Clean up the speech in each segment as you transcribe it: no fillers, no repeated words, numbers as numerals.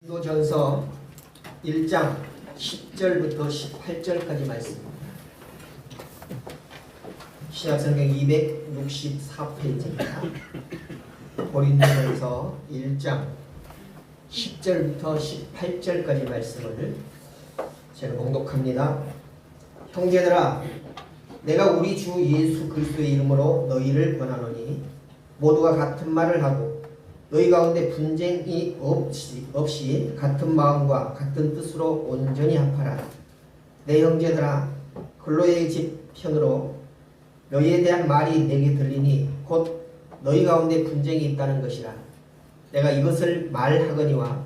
고린도전서 1장 10절부터 18절까지 말씀. 신약성경 264페이지입니다. 고린도전서 1장 10절부터 18절까지 말씀을 제가 봉독합니다. 형제들아, 내가 우리 주 예수 그리스도의 이름으로 너희를 권하노니 모두가 같은 말을 하고 너희 가운데 분쟁이 없이 같은 마음과 같은 뜻으로 온전히 합하라. 내 형제들아, 글로의 집 편으로 너희에 대한 말이 내게 들리니 곧 너희 가운데 분쟁이 있다는 것이라. 내가 이것을 말하거니와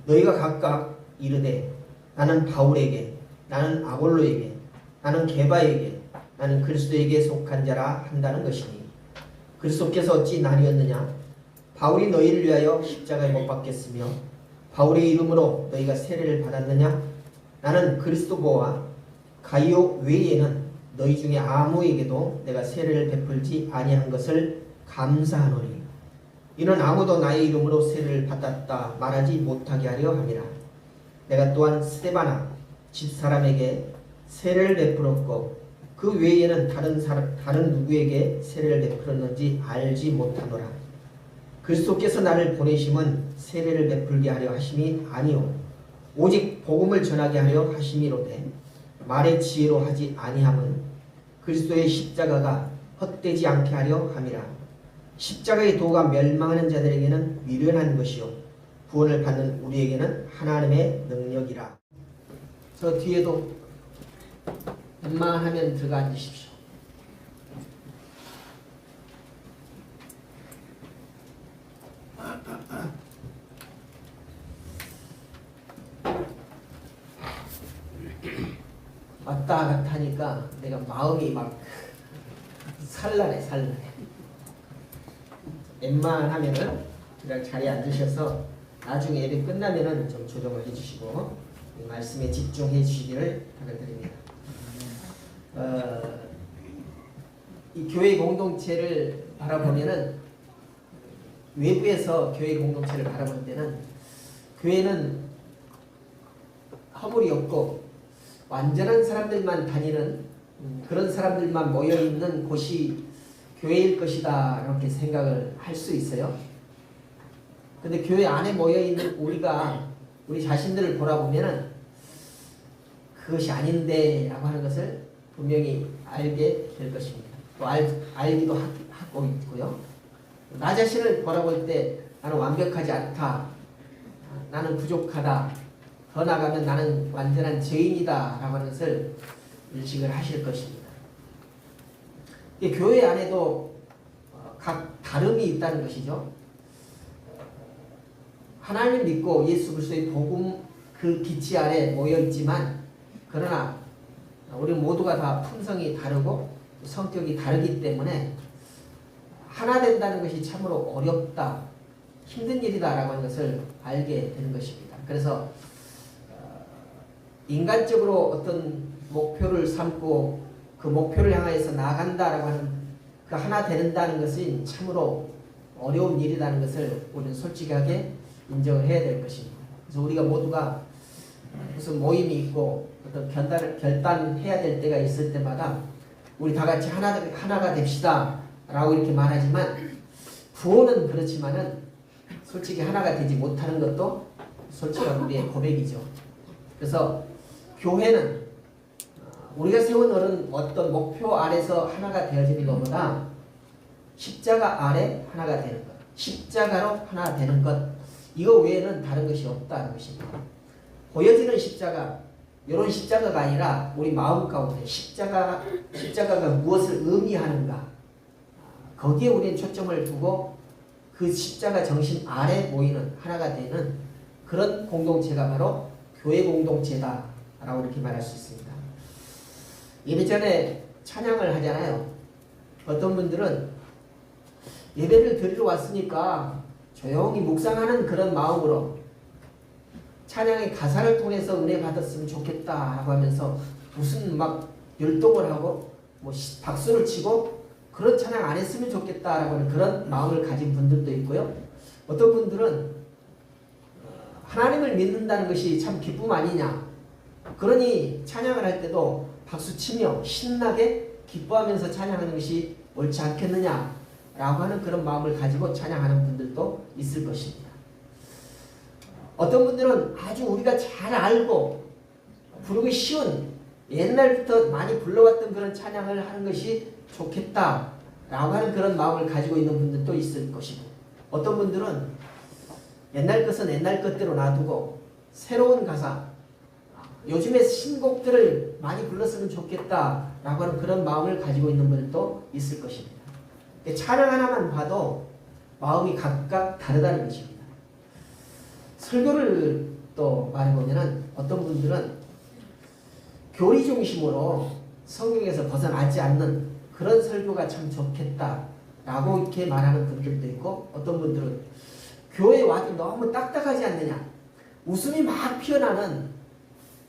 너희가 각각 이르되 나는 바울에게, 나는 아볼로에게, 나는 게바에게, 나는 그리스도에게 속한 자라 한다는 것이니 그리스도께서 어찌 나뉘었느냐? 바울이 너희를 위하여 십자가에 못 박혔으며 바울의 이름으로 너희가 세례를 받았느냐? 나는 그리스도보와 가이오 외에는 너희 중에 아무에게도 내가 세례를 베풀지 아니한 것을 감사하노니 이는 아무도 나의 이름으로 세례를 받았다 말하지 못하게 하려 함이라. 내가 또한 스데바나 집사람에게 세례를 베풀었고 그 외에는 다른 누구에게 세례를 베풀었는지 알지 못하노라. 그리스도께서 나를 보내심은 세례를 베풀게 하려 하심이 아니요 오직 복음을 전하게 하려 하심이로되 말의 지혜로 하지 아니함은 그리스도의 십자가가 헛되지 않게 하려 함이라. 십자가의 도가 멸망하는 자들에게는 미련한 것이요 구원을 받는 우리에게는 하나님의 능력이라. 저 뒤에도 웬만하면 들어가 앉으십시오. 왔다 갔다 하니까 내가 마음이 막 산란해. 웬만하면은 그냥 자리에 앉으셔서 나중에 예배 끝나면은 좀 조정을 해주시고 이 말씀에 집중해 주시기를 부탁드립니다. 이 교회 공동체를 바라보면은 외부에서 교회 공동체를 바라볼 때는 교회는 허물이 없고 완전한 사람들만 다니는 그런 사람들만 모여있는 곳이 교회일 것이다 이렇게 생각을 할 수 있어요. 근데 교회 안에 모여있는 우리 자신들을 돌아보면은 그것이 아닌데 라고 하는 것을 분명히 알게 될 것입니다. 또 알기도 하고 있고요. 나 자신을 바라볼 때 나는 완벽하지 않다, 나는 부족하다, 더 나아가면 나는 완전한 죄인이다 라고 하는 것을 인식을 하실 것입니다. 교회 안에도 각 다름이 있다는 것이죠. 하나님을 믿고 예수 그리스도의 복음 그 기치 아래 모여 있지만 그러나 우리 모두가 다 품성이 다르고 성격이 다르기 때문에 하나 된다는 것이 참으로 어렵다, 힘든 일이다 라고 하는 것을 알게 되는 것입니다. 그래서 인간적으로 어떤 목표를 삼고 그 목표를 향해서 나아간다라고 하는 그 하나 되는다는 것은 참으로 어려운 일이라는 것을 우리는 솔직하게 인정을 해야 될 것입니다. 그래서 우리가 모두가 무슨 모임이 있고 어떤 결단해야 될 때가 있을 때마다 우리 다 같이 하나가 됩시다 라고 이렇게 말하지만 구호는 그렇지만은 솔직히 하나가 되지 못하는 것도 솔직한 우리의 고백이죠. 그래서 교회는 우리가 세운 어떤 목표 아래서 하나가 되어지는 것보다 십자가 아래 하나가 되는 것, 십자가로 하나 되는 것, 이거 외에는 다른 것이 없다는 것입니다. 보여지는 십자가, 이런 십자가가 아니라 우리 마음 가운데 십자가가 무엇을 의미하는가, 거기에 우리는 초점을 두고 그 십자가 정신 아래 모이는 하나가 되는 그런 공동체가 바로 교회 공동체다 라고 이렇게 말할 수 있습니다. 예배 전에 찬양을 하잖아요. 어떤 분들은 예배를 드리러 왔으니까 조용히 묵상하는 그런 마음으로 찬양의 가사를 통해서 은혜 받았으면 좋겠다 라고 하면서 무슨 막 열동을 하고 뭐 박수를 치고 그런 찬양 안 했으면 좋겠다 라고 하는 그런 마음을 가진 분들도 있고요. 어떤 분들은 하나님을 믿는다는 것이 참 기쁨 아니냐. 그러니 찬양을 할 때도 박수치며 신나게 기뻐하면서 찬양하는 것이 옳지 않겠느냐 라고 하는 그런 마음을 가지고 찬양하는 분들도 있을 것입니다. 어떤 분들은 아주 우리가 잘 알고 부르기 쉬운 옛날부터 많이 불러왔던 그런 찬양을 하는 것이 좋겠다 라고 하는 그런 마음을 가지고 있는 분들도 있을 것이고, 어떤 분들은 옛날 것은 옛날 것대로 놔두고 새로운 가사, 요즘에 신곡들을 많이 불렀으면 좋겠다 라고 하는 그런 마음을 가지고 있는 분들도 있을 것입니다. 찬양 하나만 봐도 마음이 각각 다르다는 것입니다. 설교를 또 말해보면 어떤 분들은 교리 중심으로 성경에서 벗어나지 않는 그런 설교가 참 좋겠다 라고 이렇게 말하는 분들도 있고, 어떤 분들은 교회에 와도 너무 딱딱하지 않느냐, 웃음이 막 피어나는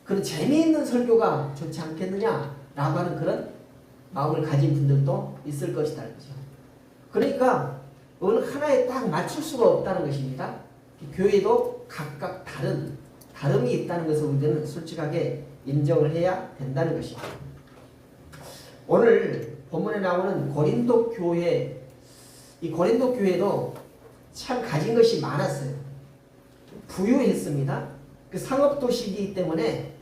그런 재미있는 설교가 좋지 않겠느냐 라고 하는 그런 마음을 가진 분들도 있을 것이다. 그렇죠? 그러니까 어느 하나에 딱 맞출 수가 없다는 것입니다. 교회도 각각 다름이 있다는 것을 우리는 솔직하게 인정을 해야 된다는 것입니다. 오늘 본문에 나오는 고린도 교회, 이 고린도 교회도 참 가진 것이 많았어요. 부유했습니다. 그 상업도시이기 때문에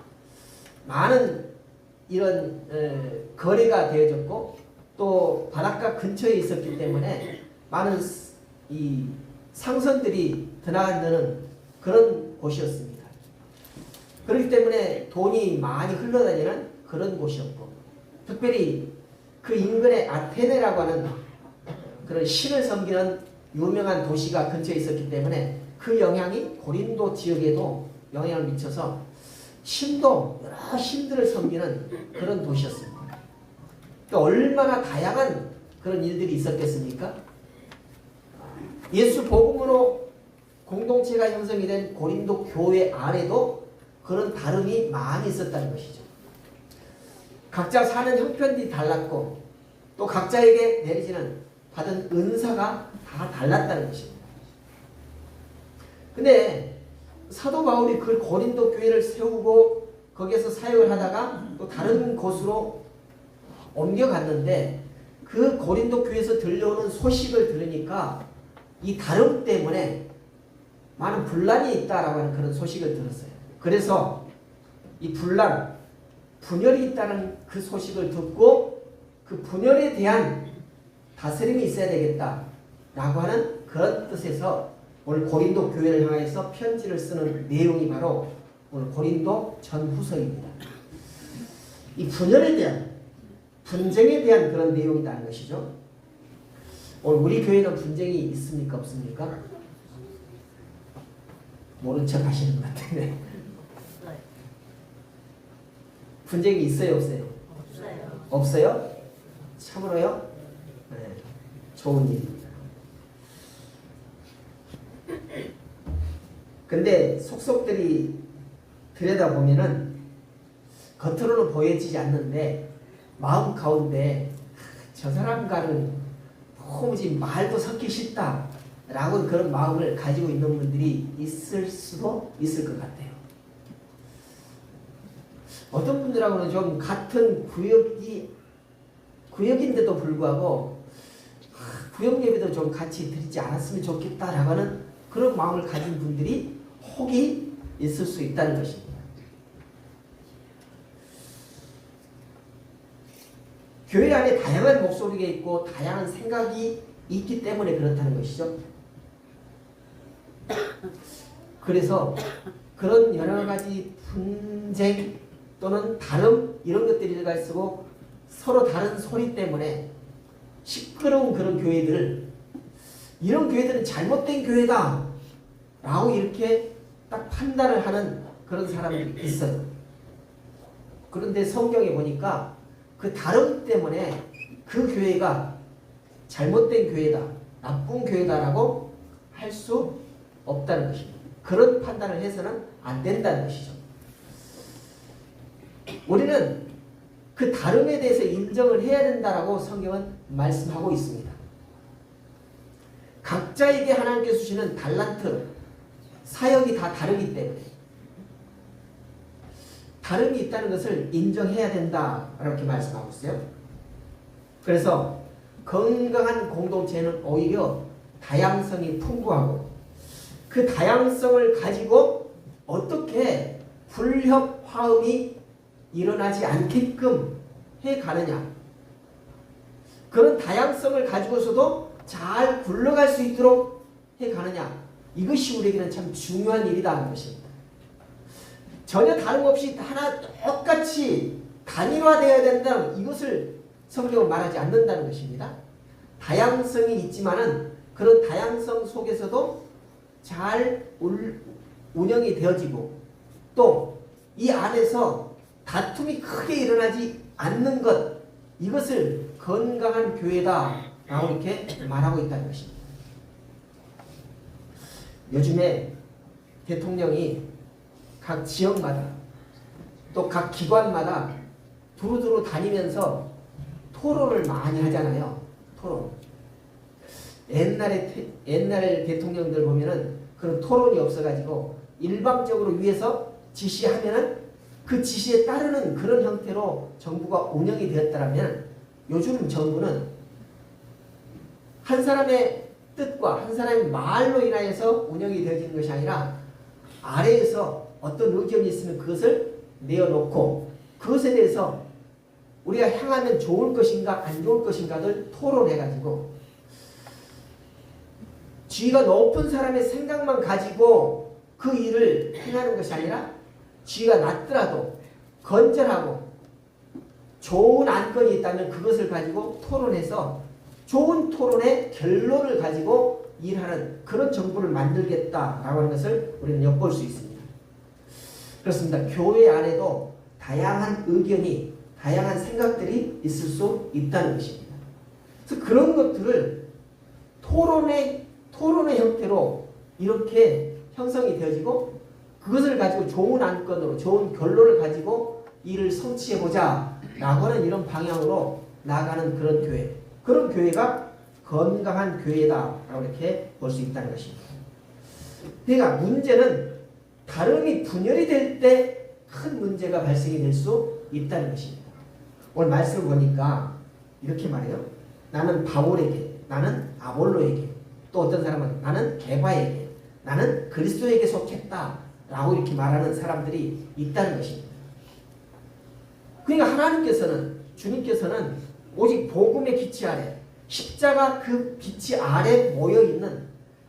많은 이런 거래가 되어졌고, 또 바닷가 근처에 있었기 때문에 많은 이 상선들이 드나드는 그런 곳이었습니다. 그렇기 때문에 돈이 많이 흘러다니는 그런 곳이었고, 특별히 그 인근에 아테네라고 하는 그런 신을 섬기는 유명한 도시가 근처에 있었기 때문에 그 영향이 고린도 지역에도 영향을 미쳐서 신도 여러 신들을 섬기는 그런 도시였습니다. 그러니까 얼마나 다양한 그런 일들이 있었겠습니까? 예수 복음으로 공동체가 형성이 된 고린도 교회 안에도 그런 다름이 많이 있었다는 것이죠. 각자 사는 형편이 달랐고, 또 각자에게 내리지는 받은 은사가 다 달랐다는 것입니다. 근데 사도 바울이 그 고린도 교회를 세우고 거기에서 사역을 하다가 또 다른 곳으로 옮겨갔는데, 그 고린도 교회에서 들려오는 소식을 들으니까 이 다름 때문에 많은 분란이 있다라고 하는 그런 소식을 들었어요. 그래서 이 분열이 있다는 그 소식을 듣고 그 분열에 대한 다스림이 있어야 되겠다라고 하는 그런 뜻에서 오늘 고린도 교회를 향해서 편지를 쓰는 내용이 바로 오늘 고린도 전후서입니다. 이 분열에 대한, 분쟁에 대한 그런 내용이라는 것이죠. 오늘 우리 교회는 분쟁이 있습니까? 없습니까? 모른 척 하시는 것 같은데. 분쟁이 있어요? 없어요? 없어요. 없어요? 참으로요? 네, 좋은 일입니다. 근데 속속들이 들여다보면은 겉으로는 보여지지 않는데 마음 가운데 저 사람과는 도무지 말도 섞기 싫다라고 그런 마음을 가지고 있는 분들이 있을 수도 있을 것 같아요. 어떤 분들하고는 좀 같은 구역인데도 불구하고 구역 예배도 좀 같이 드리지 않았으면 좋겠다라고 하는 그런 마음을 가진 분들이 혹이 있을 수 있다는 것입니다. 교회 안에 다양한 목소리가 있고 다양한 생각이 있기 때문에 그렇다는 것이죠. 그래서 그런 여러 가지 분쟁 또는 다름 이런 것들이 들어가 있고 서로 다른 소리 때문에 시끄러운 그런 교회들을, 이런 교회들은 잘못된 교회다 라고 이렇게 딱 판단을 하는 그런 사람들이 있어요. 그런데 성경에 보니까 그 다름 때문에 그 교회가 잘못된 교회다, 나쁜 교회다라고 할 수 없다는 것입니다. 그런 판단을 해서는 안 된다는 것이죠. 우리는 그 다름에 대해서 인정을 해야 된다라고 성경은 말씀하고 있습니다. 각자에게 하나님께서 주시는 달란트, 사역이 다 다르기 때문에 다름이 있다는 것을 인정해야 된다 이렇게 말씀하고 있어요. 그래서 건강한 공동체는 오히려 다양성이 풍부하고 그 다양성을 가지고 어떻게 불협 화음이 일어나지 않게끔 해가느냐, 그런 다양성을 가지고서도 잘 굴러갈 수 있도록 해가느냐, 이것이 우리에게는 참 중요한 일이다 하는 것입니다. 전혀 다름없이 하나 똑같이 단일화되어야 된다는 이것을 성경은 말하지 않는다는 것입니다. 다양성이 있지만은 그런 다양성 속에서도 잘 운영이 되어지고 또 이 안에서 다툼이 크게 일어나지 않는 것, 이것을 건강한 교회다 라고 이렇게 말하고 있다는 것입니다. 요즘에 대통령이 각 지역마다 또 각 기관마다 두루두루 다니면서 토론을 많이 하잖아요. 토론. 옛날 대통령들 보면은 그런 토론이 없어가지고 일방적으로 위에서 지시하면은 그 지시에 따르는 그런 형태로 정부가 운영이 되었다면, 요즘 정부는 한 사람의 뜻과 한 사람의 말로 인하여서 운영이 되어지는 것이 아니라 아래에서 어떤 의견이 있으면 그것을 내어놓고 그것에 대해서 우리가 향하면 좋을 것인가 안 좋을 것인가를 토론해가지고 지위가 높은 사람의 생각만 가지고 그 일을 행하는 것이 아니라 지위가 낮더라도 건전하고 좋은 안건이 있다면 그것을 가지고 토론해서 좋은 토론의 결론을 가지고 일하는 그런 정부를 만들겠다라고 하는 것을 우리는 엿볼 수 있습니다. 그렇습니다. 교회 안에도 다양한 의견이, 다양한 생각들이 있을 수 있다는 것입니다. 그래서 그런 것들을 토론의 형태로 이렇게 형성이 되어지고 그것을 가지고 좋은 안건으로 좋은 결론을 가지고 일을 성취해보자 라고 하는 이런 방향으로 나가는 그런 교회, 그런 교회가 건강한 교회다 라고 이렇게 볼 수 있다는 것입니다. 그러니까 문제는 다름이 분열이 될 때 큰 문제가 발생이 될 수 있다는 것입니다. 오늘 말씀을 보니까 이렇게 말해요. 나는 바울에게, 나는 아볼로에게, 또 어떤 사람은 나는 게바에게, 나는 그리스도에게 속했다 라고 이렇게 말하는 사람들이 있다는 것입니다. 그러니까 하나님께서는, 주님께서는 오직 복음의 빛이 아래, 십자가 그 빛이 아래 모여있는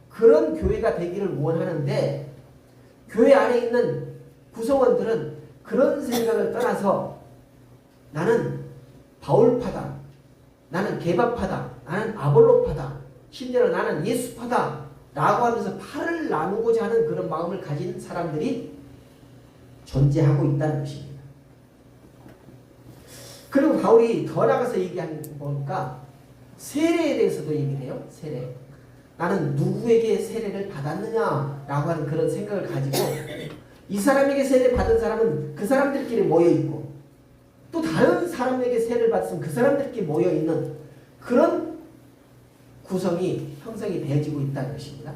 그런 교회가 되기를 원하는데, 교회 안에 있는 구성원들은 그런 생각을 떠나서 나는 바울파다, 나는 게바파다, 나는 아볼로파다, 심지어 나는 예수파다 라고 하면서 팔을 나누고자 하는 그런 마음을 가진 사람들이 존재하고 있다는 것입니다. 그리고 바울이 더 나가서 얘기하는 거 보니까 세례에 대해서도 얘기를 해요. 세례. 나는 누구에게 세례를 받았느냐라고 하는 그런 생각을 가지고 이 사람에게 세례를 받은 사람은 그 사람들끼리 모여있고 또 다른 사람에게 세례를 받았으면 그 사람들끼리 모여있는 그런 구성이 형성이 되어지고 있다는 것입니다.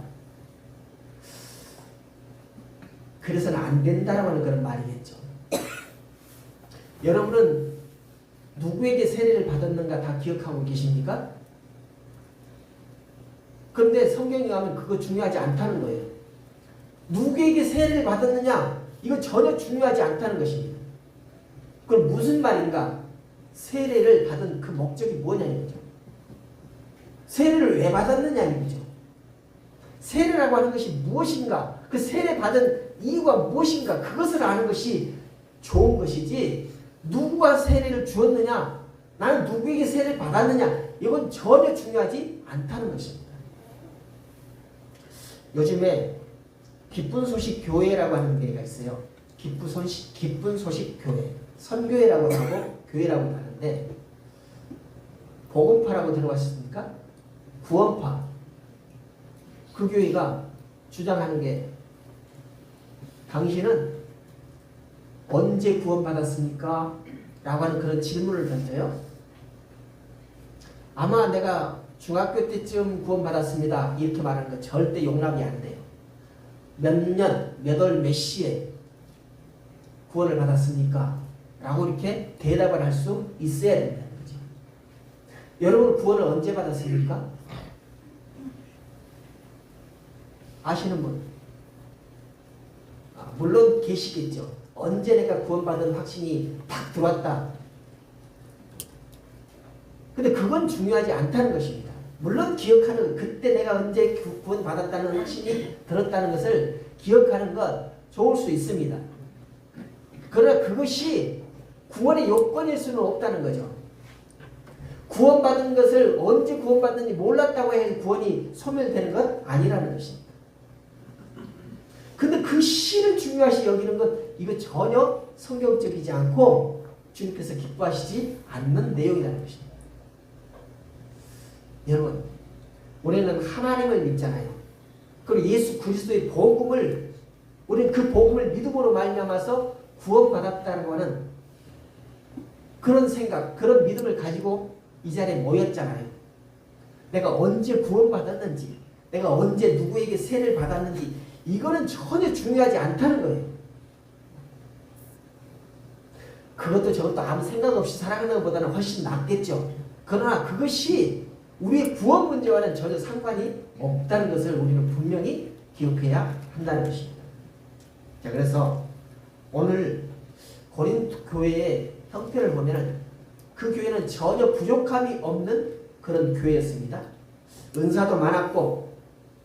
그래서는 안 된다라고 하는 그런 말이겠죠. 여러분은 누구에게 세례를 받았는가 다 기억하고 계십니까? 그런데 성경에 가면 그거 중요하지 않다는 거예요. 누구에게 세례를 받았느냐 이거 전혀 중요하지 않다는 것입니다. 그럼 무슨 말인가? 세례를 받은 그 목적이 뭐냐는 거죠. 세례를 왜 받았느냐는 거죠. 세례라고 하는 것이 무엇인가? 그 세례 받은 이유가 무엇인가? 그것을 아는 것이 좋은 것이지 누구가 세례를 주었느냐, 나는 누구에게 세례를 받았느냐 이건 전혀 중요하지 않다는 것입니다. 요즘에 기쁜 소식 교회라고 하는 교회가 있어요. 기쁜 소식 교회, 선교회라고 하고 교회라고 하는데 복음파라고 들어봤습니까? 구원파. 그 교회가 주장하는 게 당신은 언제 구원받았습니까? 라고 하는 그런 질문을 던져요. 아마 내가 중학교 때쯤 구원받았습니다. 이렇게 말하는 거 절대 용납이 안 돼요. 몇 년, 몇 월, 몇 시에 구원을 받았습니까? 라고 이렇게 대답을 할 수 있어야 된다는 거죠. 여러분 구원을 언제 받았습니까? 아시는 분? 물론 계시겠죠. 언제 내가 구원받은 확신이 딱 들어왔다. 근데 그건 중요하지 않다는 것입니다. 물론 기억하는, 그때 내가 언제 구원받았다는 확신이 들었다는 것을 기억하는 것 좋을 수 있습니다. 그러나 그것이 구원의 요건일 수는 없다는 거죠. 구원받은 것을 언제 구원받는지 몰랐다고 해서 구원이 소멸되는 건 아니라는 것입니다. 근데 그 시를 중요하시 여기는 건 이거 전혀 성경적이지 않고 주님께서 기뻐하시지 않는 내용이라는 것입니다. 여러분, 우리는 하나님을 믿잖아요. 그리고 예수 그리스도의 복음을, 우리는 그 복음을 믿음으로 말미암아서 구원받았다는 것은 그런 생각, 그런 믿음을 가지고 이 자리에 모였잖아요. 내가 언제 구원받았는지, 내가 언제 누구에게 세례를 받았는지 이거는 전혀 중요하지 않다는 거예요. 그것도 저것도 아무 생각 없이 살아가는 것보다는 훨씬 낫겠죠. 그러나 그것이 우리의 구원 문제와는 전혀 상관이 없다는 것을 우리는 분명히 기억해야 한다는 것입니다. 자, 그래서 오늘 고린도 교회의 형태를 보면 그 교회는 전혀 부족함이 없는 그런 교회였습니다. 은사도 많았고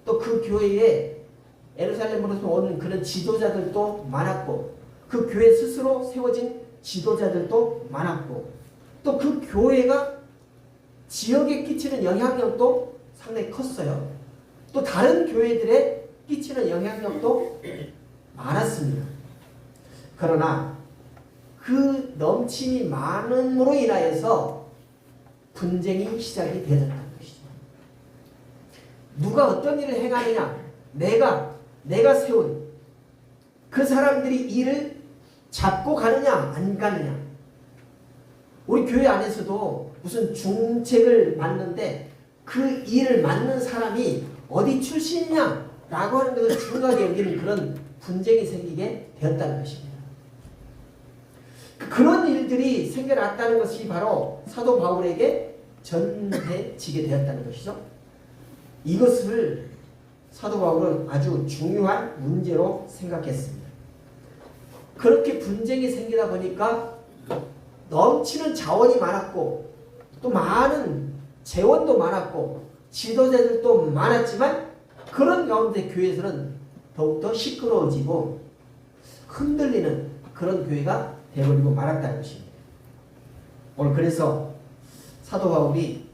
또 그 교회에 예루살렘으로서 오는 그런 지도자들도 많았고 그 교회 스스로 세워진 지도자들도 많았고 또 그 교회가 지역에 끼치는 영향력도 상당히 컸어요. 또 다른 교회들에 끼치는 영향력도 많았습니다. 그러나 그 넘침이 많음으로 인하여서 분쟁이 시작이 되었다는 것이죠. 누가 어떤 일을 행하느냐, 내가 세운 그 사람들이 일을 잡고 가느냐 안 가느냐. 우리 교회 안에서도 무슨 중책을 맡는데 그 일을 맡는 사람이 어디 출신이냐라고 하는 것을 중요하게 여기는 그런 분쟁이 생기게 되었다는 것입니다. 그런 일들이 생겨났다는 것이 바로 사도 바울에게 전해지게 되었다는 것이죠. 이것을 사도 바울은 아주 중요한 문제로 생각했습니다. 그렇게 분쟁이 생기다 보니까 넘치는 자원이 많았고 또 많은 재원도 많았고 지도자들도 많았지만 그런 가운데 교회에서는 더욱더 시끄러워지고 흔들리는 그런 교회가 되어버리고 말았다는 것입니다. 오늘 그래서 사도 바울이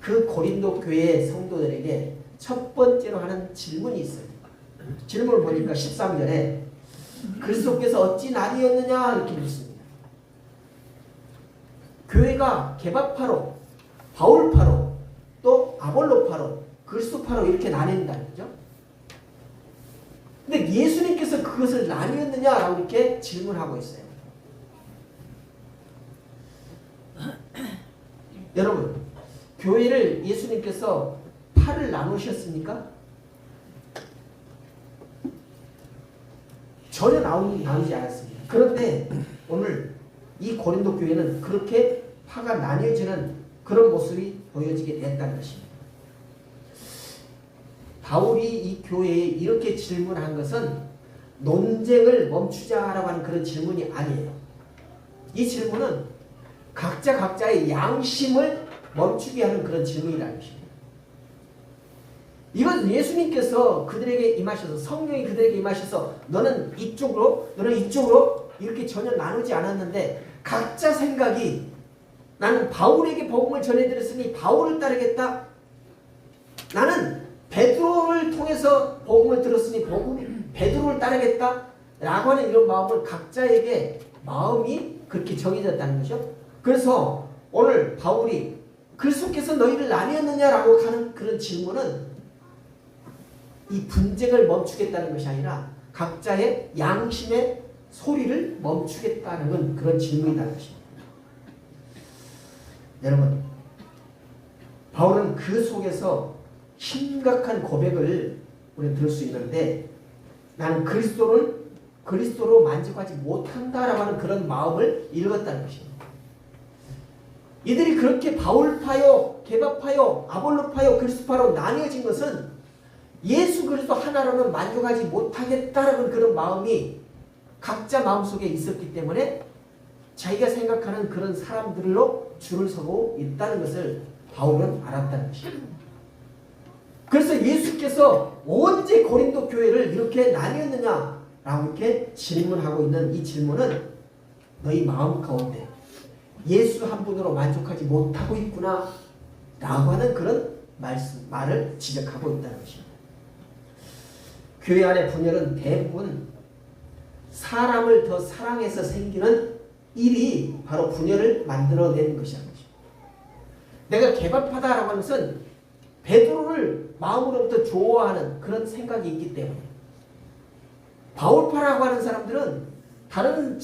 그 고린도 교회의 성도들에게 첫 번째로 하는 질문이 있어요. 질문을 보니까 13절에 그리스도께서 어찌 나뉘었느냐 이렇게 묻습니다. 교회가 개바파로, 바울파로, 또 아볼로파로, 그리스도파로 이렇게 나뉜다는 거죠. 근데 예수님께서 그것을 나뉘었느냐라고 이렇게 질문하고 있어요. 여러분, 교회를 예수님께서 파를 나누셨습니까? 전혀 나누지 않았습니다. 그런데 오늘 이 고린도 교회는 그렇게 파가 나뉘어지는 그런 모습이 보여지게 됐다는 것입니다. 바울이 이 교회에 이렇게 질문한 것은 논쟁을 멈추자라고 하는 그런 질문이 아니에요. 이 질문은 각자의 양심을 멈추게 하는 그런 질문이라는 것입니다. 이건 예수님께서 그들에게 임하셔서 성령이 그들에게 임하셔서 너는 이쪽으로 너는 이쪽으로 이렇게 전혀 나누지 않았는데 각자 생각이 나는 바울에게 복음을 전해드렸으니 바울을 따르겠다. 나는 베드로를 통해서 복음을 들었으니 베드로를 따르겠다. 라고 하는 이런 마음을 각자에게 마음이 그렇게 정해졌다는 거죠. 그래서 오늘 바울이 그리스도께서 너희를 나뉘었느냐라고 하는 그런 질문은 이 분쟁을 멈추겠다는 것이 아니라 각자의 양심의 소리를 멈추겠다는 그런 질문이라는 것입니다. 여러분, 바울은 그 속에서 심각한 고백을 우리는 들을 수 있는데 나는 그리스도로 만족하지 못한다라고 하는 그런 마음을 읽었다는 것입니다. 이들이 그렇게 바울파요, 게바파요, 아볼로파요, 그리스도파로 나뉘어진 것은 예수 그리스도 하나로는 만족하지 못하겠다라는 그런 마음이 각자 마음속에 있었기 때문에 자기가 생각하는 그런 사람들로 줄을 서고 있다는 것을 바울은 알았다는 것입니다. 그래서 예수께서 언제 고린도 교회를 이렇게 나뉘었느냐라고 이렇게 질문하고 있는 이 질문은 너희 마음 가운데 예수 한 분으로 만족하지 못하고 있구나 라고 하는 그런 말을 지적하고 있다는 것입니다. 교회 안의 분열은 대부분 사람을 더 사랑해서 생기는 일이 바로 분열을 만들어내는 것이라는 것입니다. 내가 개밥하다라고 하는 것은 베드로를 마음으로부터 좋아하는 그런 생각이 있기 때문에 바울파라고 하는 사람들은 다른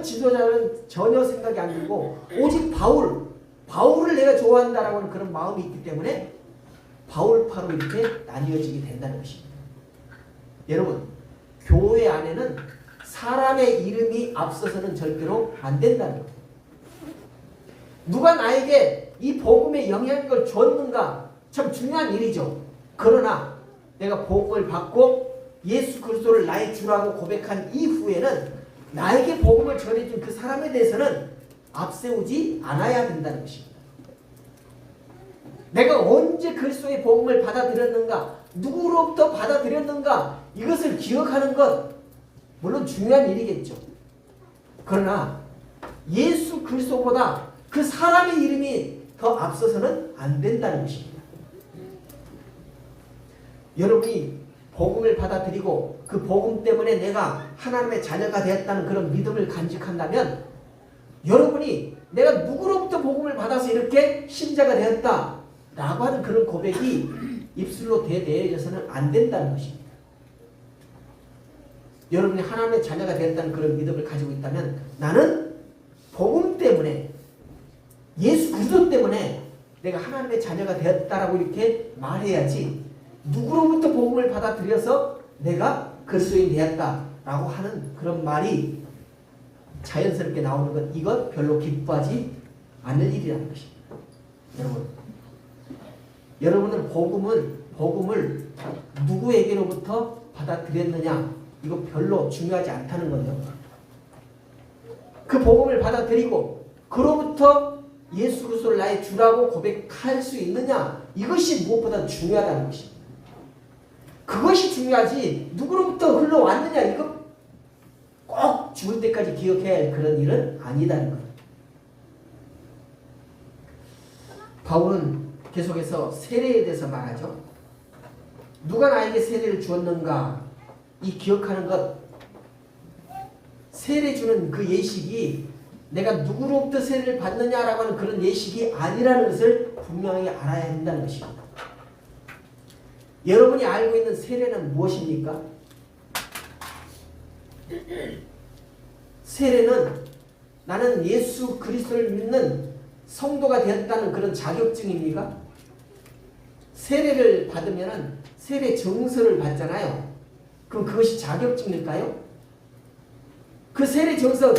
지도자는 전혀 생각이 안 들고 오직 바울을 내가 좋아한다라고 하는 그런 마음이 있기 때문에 바울파로 이렇게 나뉘어지게 된다는 것입니다. 여러분, 교회 안에는 사람의 이름이 앞서서는 절대로 안 된다는 거예요. 누가 나에게 이 복음의 영향력을 줬는가 참 중요한 일이죠. 그러나 내가 복음을 받고 예수 그리스도를 나의 주라고 고백한 이후에는 나에게 복음을 전해준 그 사람에 대해서는 앞세우지 않아야 된다는 것입니다. 내가 언제 그리스도의 복음을 받아들였는가, 누구로부터 받아들였는가, 이것을 기억하는 것 물론 중요한 일이겠죠. 그러나 예수 그리스도보다 그 사람의 이름이 더 앞서서는 안 된다는 것입니다. 여러분이 복음을 받아들이고 그 복음 때문에 내가 하나님의 자녀가 되었다는 그런 믿음을 간직한다면 여러분이 내가 누구로부터 복음을 받아서 이렇게 신자가 되었다 라고 하는 그런 고백이 입술로 대내어져서는 안 된다는 것입니다. 여러분이 하나님의 자녀가 되었다는 그런 믿음을 가지고 있다면 나는 복음 때문에 예수 그리스도 때문에 내가 하나님의 자녀가 되었다라고 이렇게 말해야지 누구로부터 복음을 받아들여서 내가 그리스도인 되었다라고 하는 그런 말이 자연스럽게 나오는 것 이것 별로 기뻐하지 않을 일이라는 것입니다. 여러분은 복음을 누구에게로부터 받아들였느냐 이거 별로 중요하지 않다는 거예요. 그 복음을 받아들이고 그로부터 예수 그리스도를 나의 주라고 고백할 수 있느냐 이것이 무엇보다 중요하다는 것입니다. 그것이 중요하지 누구로부터 흘러왔느냐 이거 꼭 죽을 때까지 기억해야 할 그런 일은 아니다는 거예요. 바울은 계속해서 세례에 대해서 말하죠. 누가 나에게 세례를 주었는가 이 기억하는 것 세례 주는 그 예식이 내가 누구로부터 세례를 받느냐라고 하는 그런 예식이 아니라는 것을 분명히 알아야 한다는 것입니다. 여러분이 알고 있는 세례는 무엇입니까? 세례는 나는 예수 그리스도를 믿는 성도가 되었다는 그런 자격증입니까? 세례를 받으면 세례 증서를 받잖아요. 그럼 그것이 자격증일까요? 그 세례 증서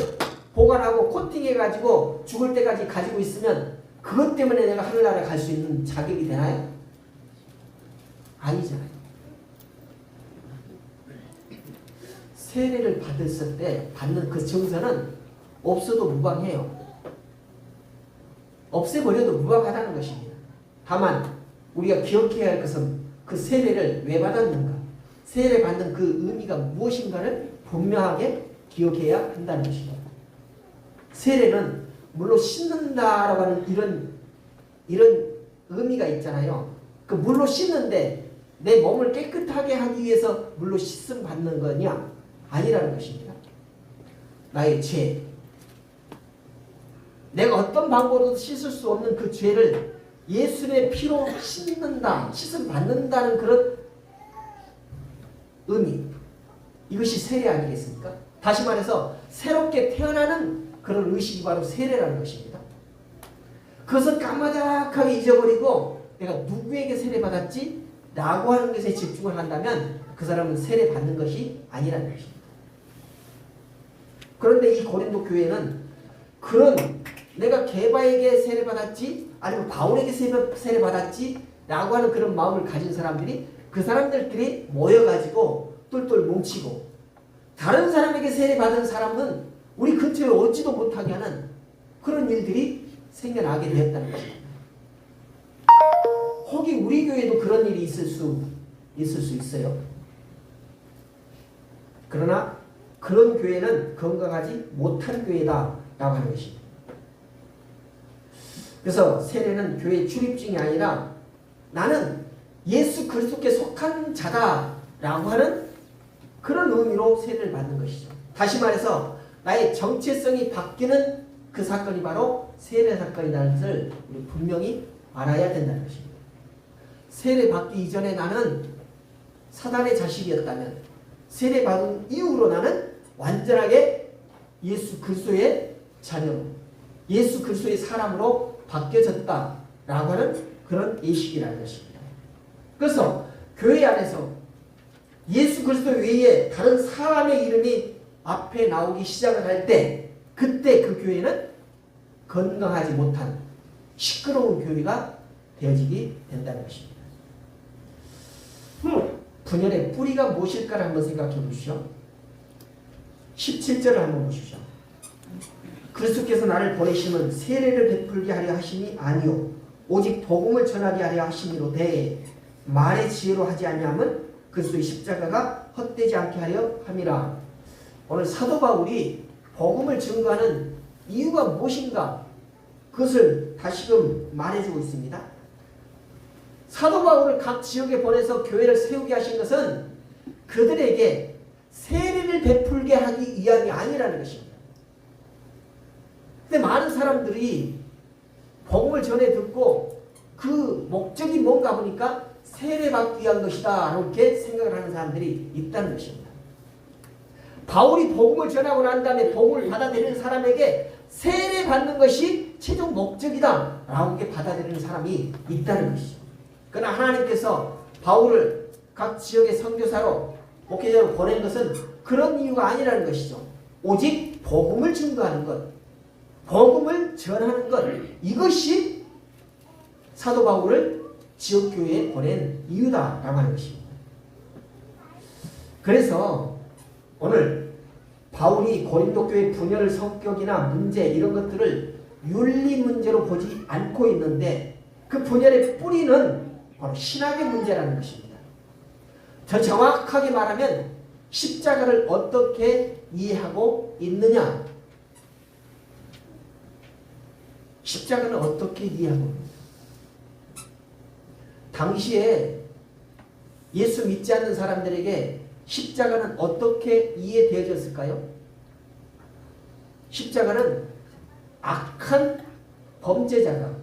보관하고 코팅해가지고 죽을 때까지 가지고 있으면 그것 때문에 내가 하늘나라에 갈 수 있는 자격이 되나요? 아니잖아요. 세례를 받았을 때 받는 그 증서는 없어도 무방해요. 없애버려도 무방하다는 것입니다. 다만 우리가 기억해야 할 것은 그 세례를 왜 받았는가, 세례 받는 그 의미가 무엇인가를 분명하게 기억해야 한다는 것입니다. 세례는 물로 씻는다라고 하는 이런 의미가 있잖아요. 그 물로 씻는데 내 몸을 깨끗하게 하기 위해서 물로 씻음 받는 거냐? 아니라는 것입니다. 나의 죄, 내가 어떤 방법으로도 씻을 수 없는 그 죄를 예수의 피로 씻는다, 씻음 받는다는 그런 의미, 이것이 세례 아니겠습니까? 다시 말해서 새롭게 태어나는 그런 의식이 바로 세례라는 것입니다. 그것을 까마득하게 잊어버리고 내가 누구에게 세례 받았지? 라고 하는 것에 집중을 한다면 그 사람은 세례 받는 것이 아니라는 것입니다. 그런데 이 고린도 교회는 그런 내가 게바에게 세례 받았지 아니면 바울에게 세례 받았지 라고 하는 그런 마음을 가진 사람들이 그 사람들끼리 모여가지고 똘똘 뭉치고 다른 사람에게 세례 받은 사람은 우리 근처에 오지도 못하게 하는 그런 일들이 생겨나게 되었다는 것입니다. 혹이 우리 교회도 그런 일이 있을 수 있어요. 그러나 그런 교회는 건강하지 못한 교회다라고 하는 것입니다. 그래서 세례는 교회 출입증이 아니라 나는 예수 그리스도께 속한 자다라고 하는 그런 의미로 세례를 받는 것이죠. 다시 말해서 나의 정체성이 바뀌는 그 사건이 바로 세례 사건이라는 것을 우리 분명히 알아야 된다는 것입니다. 세례 받기 이전에 나는 사단의 자식이었다면 세례 받은 이후로 나는 완전하게 예수 그리스도의 자녀로 예수 그리스도의 사람으로 바뀌어졌다라고 하는 그런 예식이라는 것입니다. 그래서 교회 안에서 예수 그리스도 외에 다른 사람의 이름이 앞에 나오기 시작을 할 때 그때 그 교회는 건강하지 못한 시끄러운 교회가 되어지게 된다는 것입니다. 분열의 뿌리가 무엇일까를 한번 생각해 보시죠. 17절을 한번 보십시오. 그리스도께서 나를 보내심은 세례를 베풀게 하려 하심이 아니요 오직 복음을 전하게 하려 하심이로되 말의 지혜로 하지 아니함은 그리스도의 십자가가 헛되지 않게 하려 함이라. 오늘 사도 바울이 복음을 증거하는 이유가 무엇인가 그것을 다시금 말해주고 있습니다. 사도 바울을 각 지역에 보내서 교회를 세우게 하신 것은 그들에게 세례를 베풀게 하기 위함이 아니라는 것입니다. 근데 많은 사람들이 복음을 전해 듣고 그 목적이 뭔가 보니까 세례받기 위한 것이다 이렇게 생각을 하는 사람들이 있다는 것입니다. 바울이 복음을 전하고 난 다음에 복음을 받아들이는 사람에게 세례받는 것이 최종 목적이다 라고 받아들이는 사람이 있다는 것이죠. 그러나 하나님께서 바울을 각 지역의 선교사로 목회자로 보낸 것은 그런 이유가 아니라는 것이죠. 오직 복음을 증거하는 것, 복음을 전하는 것, 이것이 사도 바울을 지역교회에 보낸 이유다라고 하는 것입니다. 그래서 오늘 바울이 고린도 교회 분열 성격이나 문제 이런 것들을 윤리 문제로 보지 않고 있는데 그 분열의 뿌리는 바로 신학의 문제라는 것입니다. 더 정확하게 말하면 십자가를 어떻게 이해하고 있느냐, 십자가는 어떻게 이해하고 있느냐. 당시에 예수 믿지 않는 사람들에게 십자가는 어떻게 이해되어졌을까요? 십자가는 악한 범죄자가,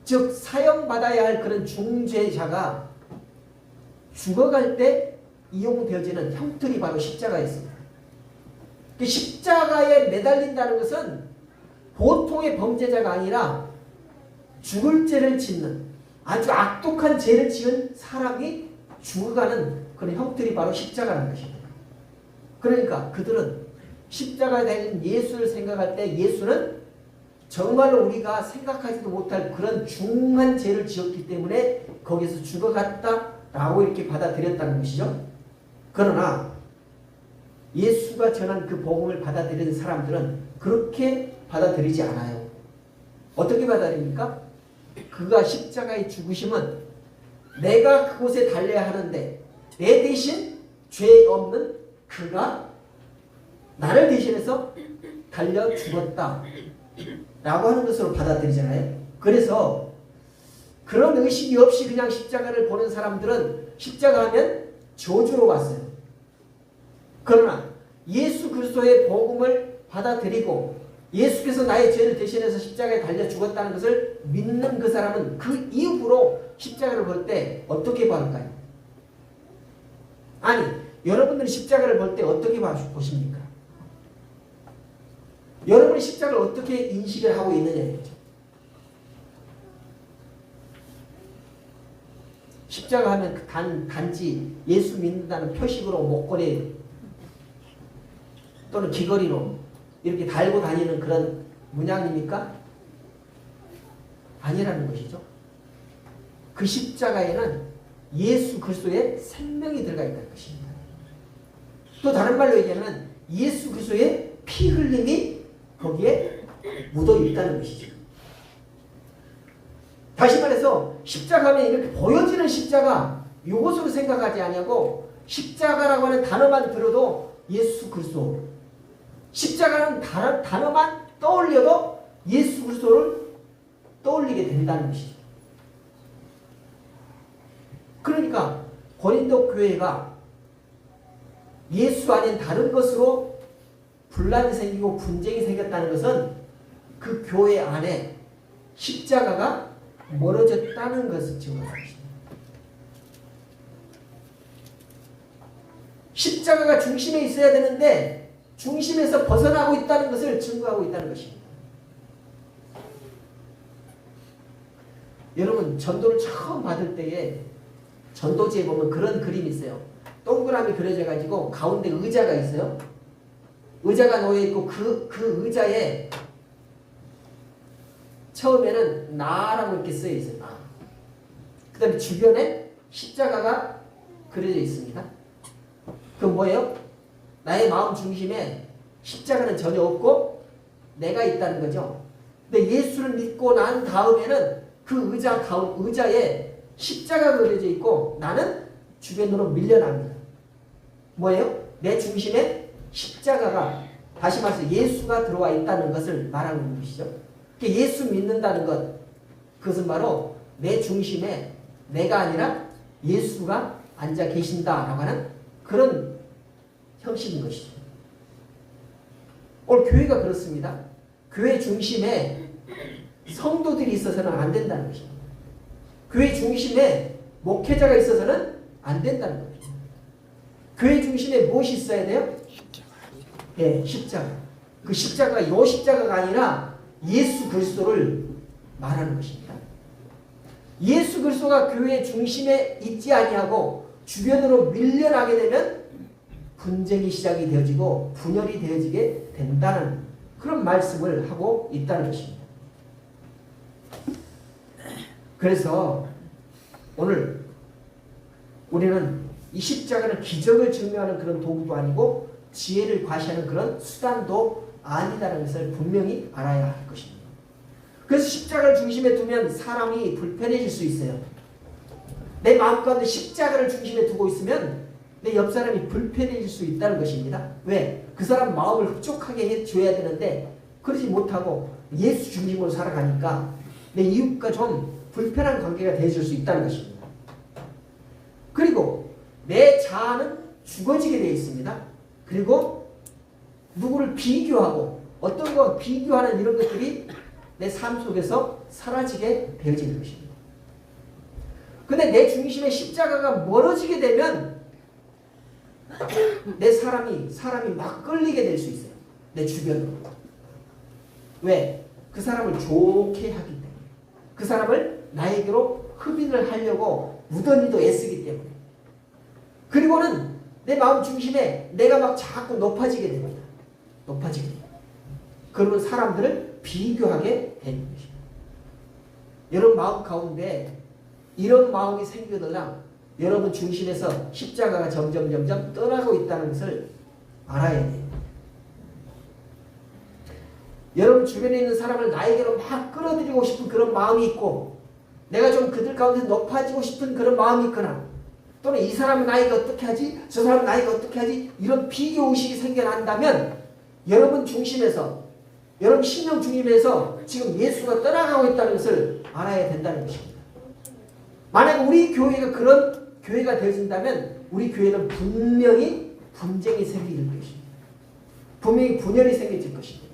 즉 사형받아야 할 그런 중죄자가 죽어갈 때 이용되어지는 형틀이 바로 십자가였습니다. 십자가에 매달린다는 것은 보통의 범죄자가 아니라 죽을 죄를 짓는 아주 악독한 죄를 지은 사람이 죽어가는 그런 형틀이 바로 십자가라는 것입니다. 그러니까 그들은 십자가에 달린 예수를 생각할 때 예수는 정말로 우리가 생각하지도 못할 그런 중한 죄를 지었기 때문에 거기서 죽어갔다라고 이렇게 받아들였다는 것이죠. 그러나 예수가 전한 그 복음을 받아들이는 사람들은 그렇게 받아들이지 않아요. 어떻게 받아들입니까? 그가 십자가에 죽으심은 내가 그곳에 달려야 하는데 내 대신 죄 없는 그가 나를 대신해서 달려 죽었다 라고 하는 것으로 받아들이잖아요. 그래서 그런 의식이 없이 그냥 십자가를 보는 사람들은 십자가 하면 저주로 봤어요. 그러나 예수 그리스도의 복음을 받아들이고 예수께서 나의 죄를 대신해서 십자가에 달려 죽었다는 것을 믿는 그 사람은 그 이후로 십자가를 볼 때 어떻게 볼까요? 아니, 여러분들이 십자가를 볼 때 어떻게 보십니까? 여러분이 십자가를 어떻게 인식을 하고 있느냐겠죠. 십자가 하면 그 단지 예수 믿는다는 표식으로 목걸이 또는 귀걸이로 이렇게 달고 다니는 그런 문양입니까? 아니라는 것이죠. 그 십자가에는 예수 그리스도의 생명이 들어가 있다는 것입니다. 또 다른 말로 얘기하면 예수 그리스도의 피 흘림이 거기에 묻어 있다는 것이죠. 다시 말해서 십자가는 이렇게 보여지는 십자가 이것으로 생각하지 아니하고 십자가라고 하는 단어만 들어도 예수 그리스도, 십자가는 단어만 떠올려도 예수 그리스도를 떠올리게 된다는 것이죠. 그러니까 고린도 교회가 예수 아닌 다른 것으로 분란이 생기고 분쟁이 생겼다는 것은 그 교회 안에 십자가가 멀어졌다는 것을 증거하는 것입니다. 십자가가 중심에 있어야 되는데 중심에서 벗어나고 있다는 것을 증거하고 있다는 것입니다. 여러분 전도를 처음 받을 때에 전도지에 보면 그런 그림이 있어요. 동그라미 그려져 가지고 가운데 의자가 있어요. 의자가 놓여 있고 그 의자에 처음에는 나라고 이렇게 쓰여 있어요. 나. 그 다음에 주변에 십자가가 그려져 있습니다. 그건 뭐예요? 나의 마음 중심에 십자가는 전혀 없고 내가 있다는 거죠. 근데 예수를 믿고 난 다음에는 그 의자에 십자가가 그려져 있고 나는 주변으로 밀려납니다. 뭐예요? 내 중심에 십자가가, 다시 말해서 예수가 들어와 있다는 것을 말하고 있는 것이죠. 예수 믿는다는 것, 그것은 바로 내 중심에 내가 아니라 예수가 앉아 계신다라고 하는 그런 형식인 것이죠. 오늘 교회가 그렇습니다. 교회 중심에 성도들이 있어서는 안 된다는 것입니다. 교회 중심에 목회자가 있어서는 안 된다는 겁니다. 교회 중심에 무엇이 있어야 돼요? 네, 십자가. 그 십자가가 요 십자가가 아니라 예수 그리스도를 말하는 것입니다. 예수 그리스도가 교회 중심에 있지 아니하고 주변으로 밀려나게 되면 분쟁이 시작이 되어지고 분열이 되어지게 된다는 그런 말씀을 하고 있다는 것입니다. 그래서 오늘 우리는 이 십자가는 기적을 증명하는 그런 도구도 아니고 지혜를 과시하는 그런 수단도 아니다라는 것을 분명히 알아야 할 것입니다. 그래서 십자가를 중심에 두면 사람이 불편해질 수 있어요. 내 마음 가운데 십자가를 중심에 두고 있으면 내 옆 사람이 불편해질 수 있다는 것입니다. 왜? 그 사람 마음을 흡족하게 해줘야 되는데 그러지 못하고 예수 중심으로 살아가니까 내 이웃과 좀 불편한 관계가 되어질 수 있다는 것입니다. 그리고 내 자아는 죽어지게 되어 있습니다. 그리고 누구를 비교하고 어떤 거 비교하는 이런 것들이 내 삶 속에서 사라지게 되어지는 것입니다. 근데 내 중심에 십자가가 멀어지게 되면 내 사람이 막 끌리게 될 수 있어요. 내 주변으로. 왜? 그 사람을 좋게 하기 때문에. 그 사람을 나에게로 흡인을 하려고 무던히도 애쓰기 때문에. 그리고는 내 마음 중심에 내가 막 자꾸 높아지게 됩니다. 높아지게 됩니다. 그러면 사람들을 비교하게 되는 것입니다. 여러분 마음 가운데 이런 마음이 생겨들라 여러분 중심에서 십자가가 점점 떠나고 있다는 것을 알아야 돼요. 여러분 주변에 있는 사람을 나에게로 막 끌어들이고 싶은 그런 마음이 있고 내가 좀 그들 가운데 높아지고 싶은 그런 마음이 있거나 또는 이 사람은 나에게 어떻게 하지? 저 사람은 나에게 어떻게 하지? 이런 비교의식이 생겨난다면 여러분 중심에서 여러분 신령 중심에서 지금 예수가 떠나가고 있다는 것을 알아야 된다는 것입니다. 만약 우리 교회가 그런 교회가 되어진다면 우리 교회는 분명히 분쟁이 생길 것입니다. 분명히 분열이 생길 것입니다.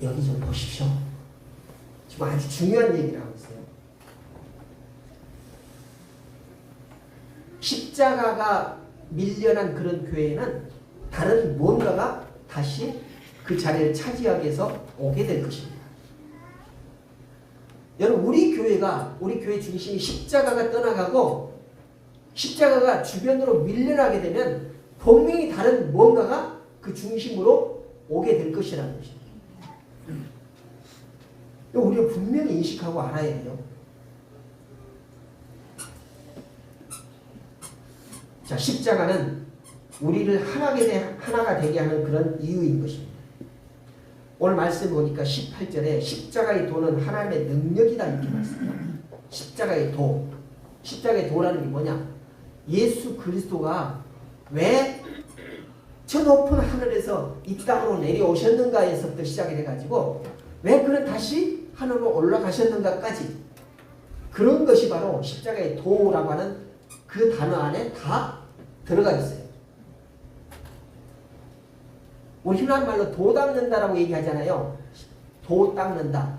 여기 좀 보십시오. 지금 아주 중요한 얘기를 하고 있어요. 십자가가 밀려난 그런 교회는 다른 뭔가가 다시 그 자리를 차지하기 위해서 오게 될 것입니다. 여러분, 우리 교회 중심이 십자가가 떠나가고 십자가가 주변으로 밀려나게 되면 분명히 다른 뭔가가 그 중심으로 오게 될 것이라는 것입니다. 우리가 분명히 인식하고 알아야 돼요. 자, 십자가는 우리를 하나가 되게 하는 그런 이유인 것입니다. 오늘 말씀 보니까 18절에 십자가의 도는 하나님의 능력이다 이렇게 말씀합니다. 십자가의 도. 십자가의 도라는 게 뭐냐? 예수 그리스도가 왜 저 높은 하늘에서 이 땅으로 내려오셨는가에서부터 시작이 돼가지고 왜 그는 다시 하늘로 올라가셨는가까지, 그런 것이 바로 십자가의 도라고 하는 그 단어 안에 다 들어가 있어요. 우리 흔한 말로 도 닦는다라고 얘기하잖아요. 도 닦는다.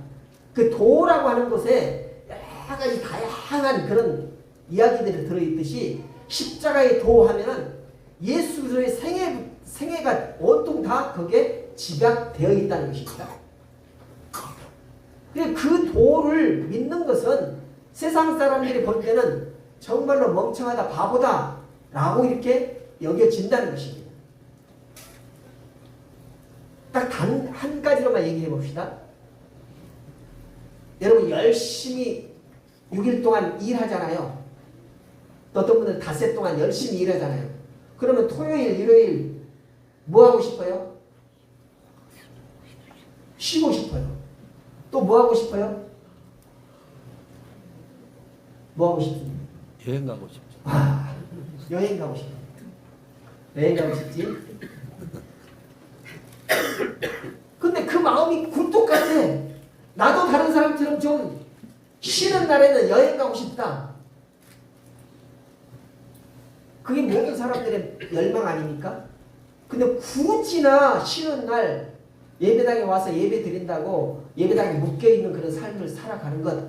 그 도라고 하는 곳에 여러 가지 다양한 그런 이야기들이 들어있듯이 십자가의 도 하면은 예수 그리스도의 생애가 온통 다 거기에 집약되어 있다는 것입니다. 그 도를 믿는 것은 세상 사람들이 볼 때는 정말로 멍청하다, 바보다 라고 이렇게 여겨진다는 것입니다. 딱 단 한 가지로만 얘기해 봅시다. 여러분, 열심히 6일 동안 일하잖아요. 어떤 분들은 닷새 동안 열심히 일하잖아요. 그러면 토요일, 일요일 뭐 하고 싶어요? 쉬고 싶어요. 또 뭐 하고 싶어요? 뭐 하고 싶습니까? 여행 가고 싶죠. 여행 가고 싶어요. 여행 가고 싶지? 근데 그 마음이 굴뚝 같아. 나도 다른 사람처럼 좀 쉬는 날에는 여행 가고 싶다. 그게 모든 사람들의 열망 아닙니까? 근데 굳이나 쉬는 날 예배당에 와서 예배 드린다고 예배당에 묶여있는 그런 삶을 살아가는 것,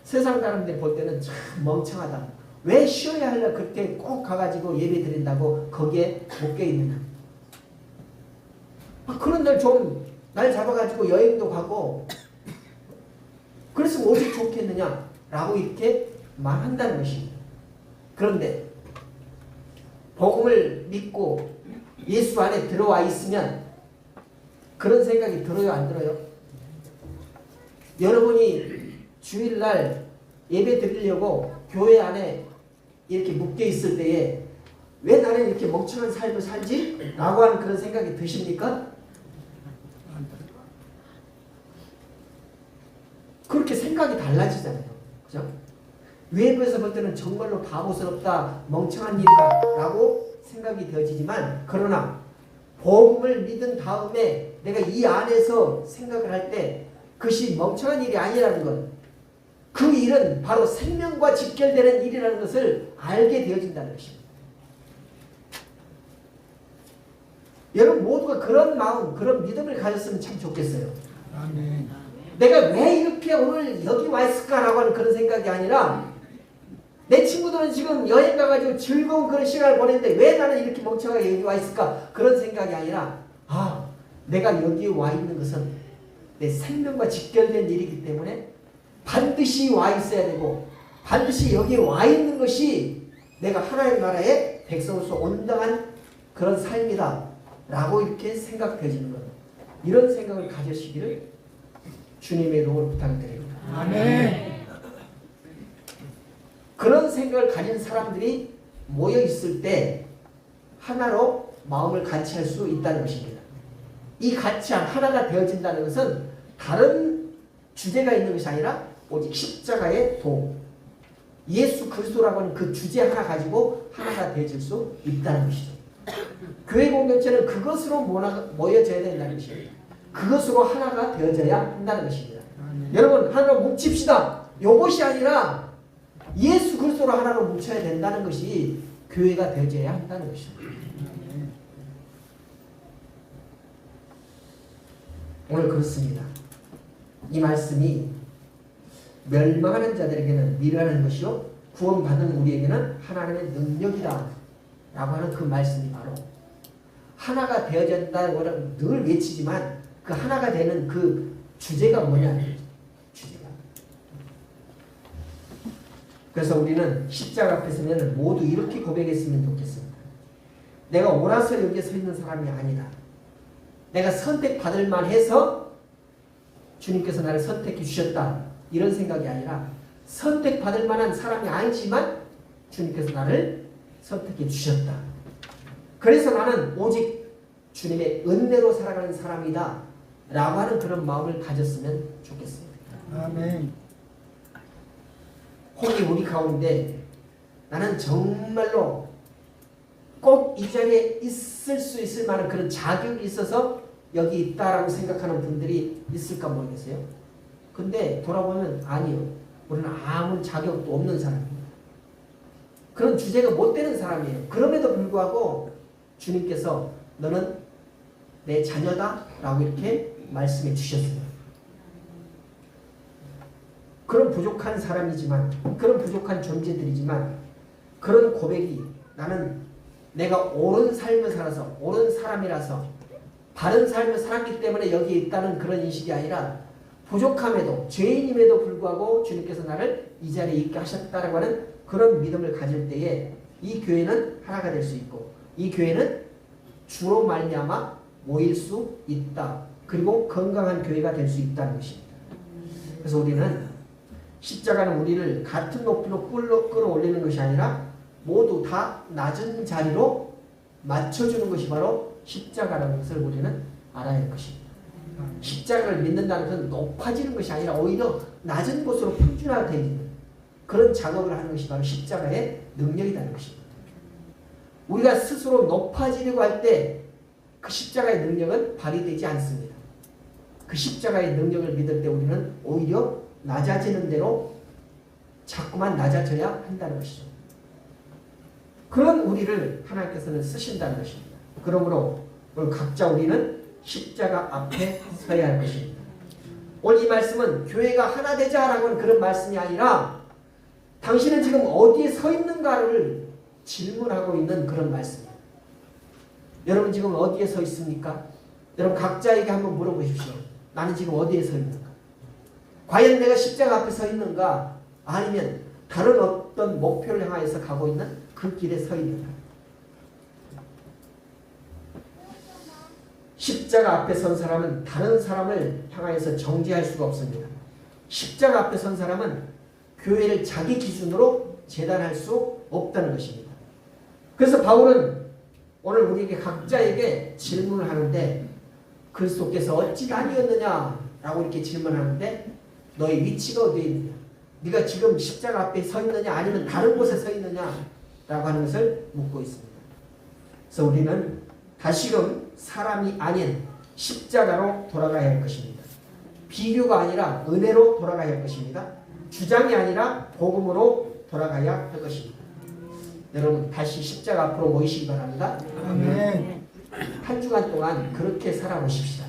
세상 사람들이 볼 때는 참 멍청하다. 왜 쉬어야 하려 그렇게 꼭 가가지고 예배 드린다고 거기에 묶여있느냐. 그런 날 좀 날 잡아가지고 여행도 가고 그랬으면 오직 좋겠느냐 라고 이렇게 말한다는 것입니다. 그런데 복음을 믿고 예수 안에 들어와 있으면 그런 생각이 들어요, 안 들어요? 여러분이 주일날 예배 드리려고 교회 안에 이렇게 묶여 있을 때에 왜 나는 이렇게 멍청한 삶을 살지? 라고 하는 그런 생각이 드십니까? 그렇게 생각이 달라지잖아요. 그죠? 외부에서 볼 때는 정말로 바보스럽다, 멍청한 일이다 라고 생각이 되어지지만, 그러나 복음을 믿은 다음에 내가 이 안에서 생각을 할 때 그것이 멍청한 일이 아니라는 것, 그 일은 바로 생명과 직결되는 일이라는 것을 알게 되어진다는 것입니다. 여러분 모두가 그런 마음, 그런 믿음을 가졌으면 참 좋겠어요. 아멘. 내가 왜 이렇게 오늘 여기 와 있을까라고 하는 그런 생각이 아니라, 내 친구들은 지금 여행 가가지고 즐거운 그런 시간을 보냈는데 왜 나는 이렇게 멍청하게 여기 와 있을까? 그런 생각이 아니라, 내가 여기에 와 있는 것은 내 생명과 직결된 일이기 때문에 반드시 와 있어야 되고, 반드시 여기에 와 있는 것이 내가 하나님 나라의 백성으로서 온당한 그런 삶이다 라고 이렇게 생각되어지는 거예요. 이런 생각을 가지시기를 주님의 도움을 부탁드립니다. 아멘. 그런 생각을 가진 사람들이 모여 있을 때 하나로 마음을 같이 할 수 있다는 것입니다. 이 같이 하나가 되어진다는 것은 다른 주제가 있는 것이 아니라 오직 십자가의 도, 예수 그리스도라고 하는 그 주제 하나 가지고 하나가 되어질 수 있다는 것이죠. 교회 공동체는 그것으로 모여져야 된다는 것입니다. 그것으로 하나가 되어져야 한다는 것입니다. 여러분, 하나로 뭉칩시다. 이것이 아니라 예수 그리스도로 하나로 뭉쳐야 된다는 것이 교회가 되어져야 한다는 것입니다. 오늘 그렇습니다. 이 말씀이 멸망하는 자들에게는 미련한 것이요 구원받는 우리에게는 하나님의 능력이다 라고 하는 그 말씀이 바로 하나가 되어진다는 거는 늘 외치지만 그 하나가 되는 그 주제가 뭐냐? 주제가. 그래서 우리는 십자가 앞에 서면 모두 이렇게 고백했으면 좋겠습니다. 내가 옳아서 여기에 서 있는 사람이 아니다. 내가 선택받을 만해서 주님께서 나를 선택해 주셨다. 이런 생각이 아니라 선택받을 만한 사람이 아니지만 주님께서 나를 선택해 주셨다. 그래서 나는 오직 주님의 은혜로 살아가는 사람이다. 라고 하는 그런 마음을 가졌으면 좋겠습니다. 아멘. 혹시 우리 가운데 나는 정말로 꼭 이 자리에 있을 수 있을 만한 그런 자격이 있어서 여기 있다라고 생각하는 분들이 있을까 모르겠어요. 근데 돌아보면 아니요. 우리는 아무 자격도 없는 사람입니다. 그런 주제가 못 되는 사람이에요. 그럼에도 불구하고 주님께서 너는 내 자녀다 라고 이렇게 말씀해 주셨어요. 그런 부족한 사람이지만, 그런 부족한 존재들이지만, 그런 고백이 나는 내가 옳은 삶을 살아서, 옳은 사람이라서, 바른 삶을 살았기 때문에 여기 있다는 그런 인식이 아니라 부족함에도, 죄인임에도 불구하고 주님께서 나를 이 자리에 있게 하셨다라고 하는 그런 믿음을 가질 때에 이 교회는 하나가 될 수 있고, 이 교회는 주로 말미암아 모일 수 있다. 그리고 건강한 교회가 될 수 있다는 것입니다. 그래서 우리는 십자가는 우리를 같은 높이로 끌어올리는 것이 아니라 모두 다 낮은 자리로 맞춰주는 것이 바로 십자가라는 것을 우리는 알아야 할 것입니다. 십자가를 믿는다는 것은 높아지는 것이 아니라 오히려 낮은 곳으로 평준화되는 그런 작업을 하는 것이 바로 십자가의 능력이라는 것입니다. 우리가 스스로 높아지려고 할 때 그 십자가의 능력은 발휘되지 않습니다. 그 십자가의 능력을 믿을 때 우리는 오히려 낮아지는 대로 자꾸만 낮아져야 한다는 것이죠. 그런 우리를 하나님께서는 쓰신다는 것입니다. 그러므로 오늘 각자 우리는 십자가 앞에 서야 할 것입니다. 오늘 이 말씀은 교회가 하나 되자라고 하는 그런 말씀이 아니라 당신은 지금 어디에 서 있는가를 질문하고 있는 그런 말씀입니다. 여러분 지금 어디에 서 있습니까? 여러분 각자에게 한번 물어보십시오. 나는 지금 어디에 서 있는가? 과연 내가 십자가 앞에 서 있는가? 아니면 다른 어떤 목표를 향하여서 가고 있는 그 길에 서 있는가? 십자가 앞에 선 사람은 다른 사람을 향하여서 정죄할 수가 없습니다. 십자가 앞에 선 사람은 교회를 자기 기준으로 재단할 수 없다는 것입니다. 그래서 바울은 오늘 우리에게 각자에게 질문을 하는데 그리스도께서 어찌 다니었느냐라고 이렇게 질문하는데 너의 위치가 어디에 있느냐? 네가 지금 십자가 앞에 서 있느냐 아니면 다른 곳에 서 있느냐라고 하는 것을 묻고 있습니다. 그래서 우리는 다시금 사람이 아닌 십자가로 돌아가야 할 것입니다. 비교가 아니라 은혜로 돌아가야 할 것입니다. 주장이 아니라 복음으로 돌아가야 할 것입니다. 여러분 다시 십자가 앞으로 모이시기 바랍니다. 아멘. 한 주간 동안 그렇게 살아보십시다.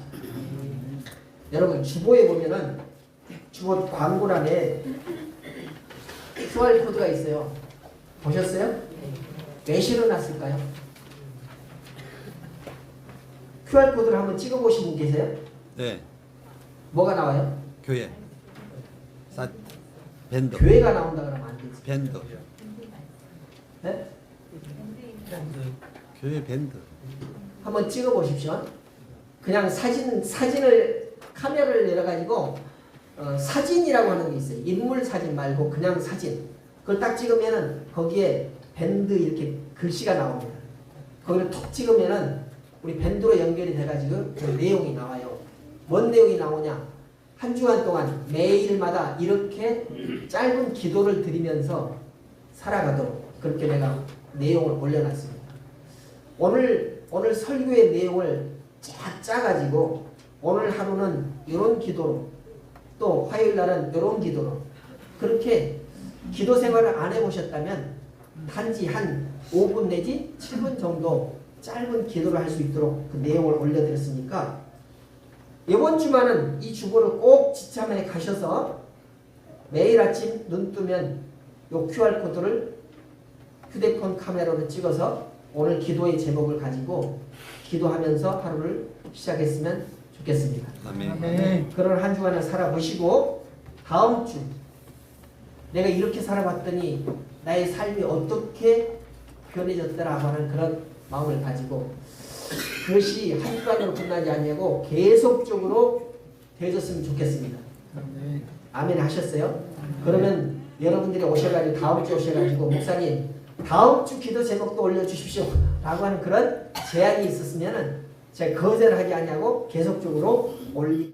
여러분 주보에 보면은 주보 광고란에 QR코드가 있어요. 보셨어요? 왜 실어놨을까요? QR코드를 한번 찍어보신 분 계세요? 네. 뭐가 나와요? 교회. 밴드. 교회가 나온다 그러면 안 되지. 밴드. 네? 교회 밴드. 한번 찍어보십시오. 그냥 사진을 카메라를 내려가지고 사진이라고 하는 게 있어요. 인물 사진 말고 그냥 사진. 그걸 딱 찍으면은 거기에 밴드 이렇게 글씨가 나옵니다. 거기를 톡 찍으면은 우리 밴드로 연결이 돼가지고 그 내용이 나와요. 뭔 내용이 나오냐? 한 주간 동안 매일마다 이렇게 짧은 기도를 드리면서 살아가도록 그렇게 내가 내용을 올려놨습니다. 오늘 설교의 내용을 짜가지고 오늘 하루는 이런 기도로 또 화요일 날은 이런 기도로 그렇게 기도 생활을 안 해보셨다면 단지 한 5분 내지 7분 정도 짧은 기도를 할 수 있도록 그 내용을 올려드렸으니까 이번 주만은 이 주보를 꼭 지참해 가셔서 매일 아침 눈 뜨면 이 QR코드를 휴대폰 카메라로 찍어서 오늘 기도의 제목을 가지고 기도하면서 하루를 시작했으면 좋겠습니다. 아멘. 그런 한 주간을 살아보시고 다음 주 내가 이렇게 살아봤더니 나의 삶이 어떻게 변해졌더라 하는 그런 마음을 가지고 그것이 한 주간으로 끝나지 아니하고 계속적으로 되어졌으면 좋겠습니다. 아멘. 아멘 하셨어요? 그러면 여러분들이 오셔가지고 다음 주에 오셔가지고 목사님 다음 주 기도 제목도 올려주십시오 라고 하는 그런 제안이 있었으면 제가 거절을 하지 아니하고 계속적으로 올리